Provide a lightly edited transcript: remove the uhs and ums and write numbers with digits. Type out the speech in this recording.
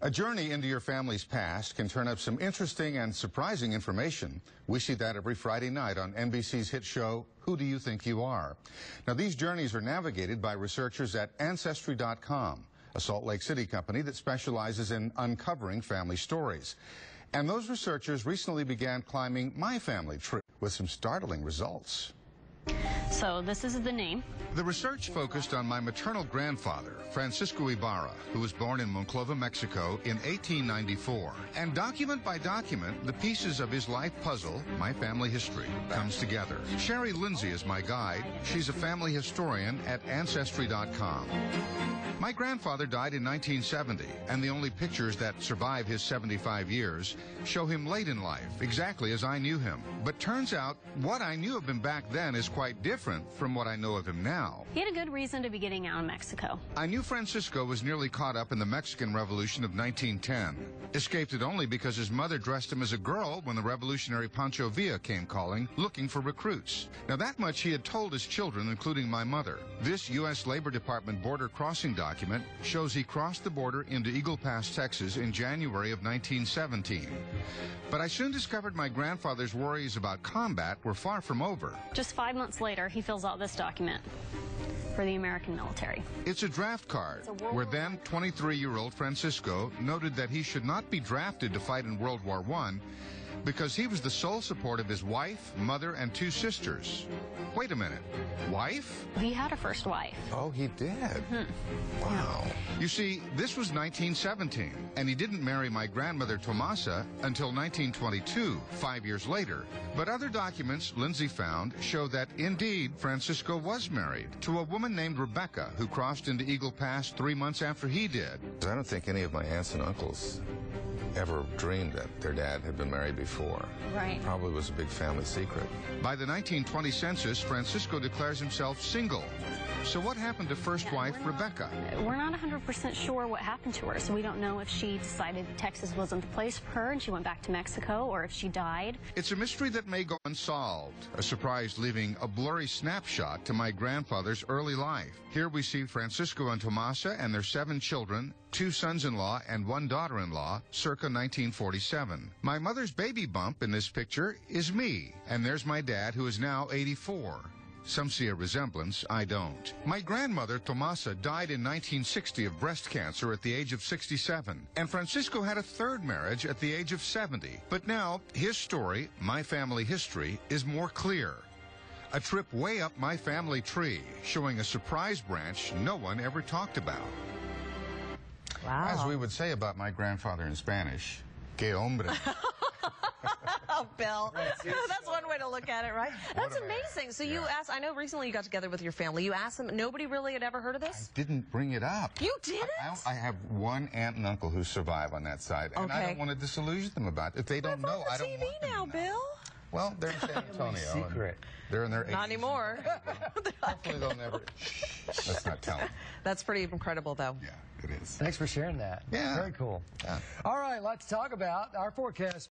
A journey into your family's past can turn up some interesting and surprising information. We see that every Friday night on NBC's hit show, Who Do You Think You Are? Now, these journeys are navigated by researchers at Ancestry.com, a Salt Lake City company that specializes in uncovering family stories. And those researchers recently began climbing my family tree with some startling results. So this is the name. The research focused on my maternal grandfather, Francisco Ibarra, who was born in Monclova, Mexico in 1894. And document by document, the pieces of his life puzzle, my family history, comes together. Sherry Lindsay is my guide. She's a family historian at Ancestry.com. My grandfather died in 1970, and the only pictures that survive his 75 years show him late in life, exactly as I knew him. But turns out, what I knew of him back then is quite different from what I know of him now. He had a good reason to be getting out of Mexico. I knew Francisco was nearly caught up in the Mexican Revolution of 1910. Escaped it only because his mother dressed him as a girl when the revolutionary Pancho Villa came calling, looking for recruits. Now that much he had told his children, including my mother. This U.S. Labor Department border crossing document shows he crossed the border into Eagle Pass, Texas in January of 1917. But I soon discovered my grandfather's worries about combat were far from over. Just 5 months later, he fills out this document for the American military. It's a draft card where then 23-year-old Francisco noted that he should not be drafted to fight in World War I because he was the sole support of his wife, mother, and 2 sisters. Wait a minute, wife? He had a first wife. Oh, he did? Mm-hmm. Wow. Yeah. You see, this was 1917, and he didn't marry my grandmother Tomasa until 1922, 5 years later. But other documents Lindsay found show that, indeed, Francisco was married to a woman named Rebecca, who crossed into Eagle Pass 3 months after he did. I don't think any of my aunts and uncles ever dreamed that their dad had been married before. Right. Probably was a big family secret. By the 1920 census, Francisco declares himself single. So what happened to first wife Rebecca? We're not 100% sure what happened to her, so we don't know if she decided Texas wasn't the place for her and she went back to Mexico, or if she died. It's a mystery that may go unsolved, a surprise leaving a blurry snapshot to my grandfather's early life. Here we see Francisco and Tomasa and their 7 children, 2 sons-in-law and 1 daughter-in-law, circa 1947. My mother's baby bump in this picture is me, and there's my dad, who is now 84. Some see a resemblance, I don't. My grandmother, Tomasa, died in 1960 of breast cancer at the age of 67. And Francisco had a 3rd marriage at the age of 70. But now, his story, my family history, is more clear. A trip way up my family tree, showing a surprise branch no one ever talked about. Wow. As we would say about my grandfather in Spanish, que hombre. Oh, Bill. That's one way to look at it, right? That's amazing. So you asked, I know recently you got together with your family. You asked them, nobody really had ever heard of this? I didn't bring it up. You didn't? I have 1 aunt and uncle who survive on that side, and I don't want to disillusion them about it. If they don't know, I don't want them now, to know. Bill. Well, they're in San Antonio. Secret. They're in their 80s. Not anymore. Hopefully they'll never. Let's not tell them. That's pretty incredible, though. Yeah, it is. Thanks for sharing that. Yeah. Very cool. Yeah. All right, lots to talk about. Our forecast.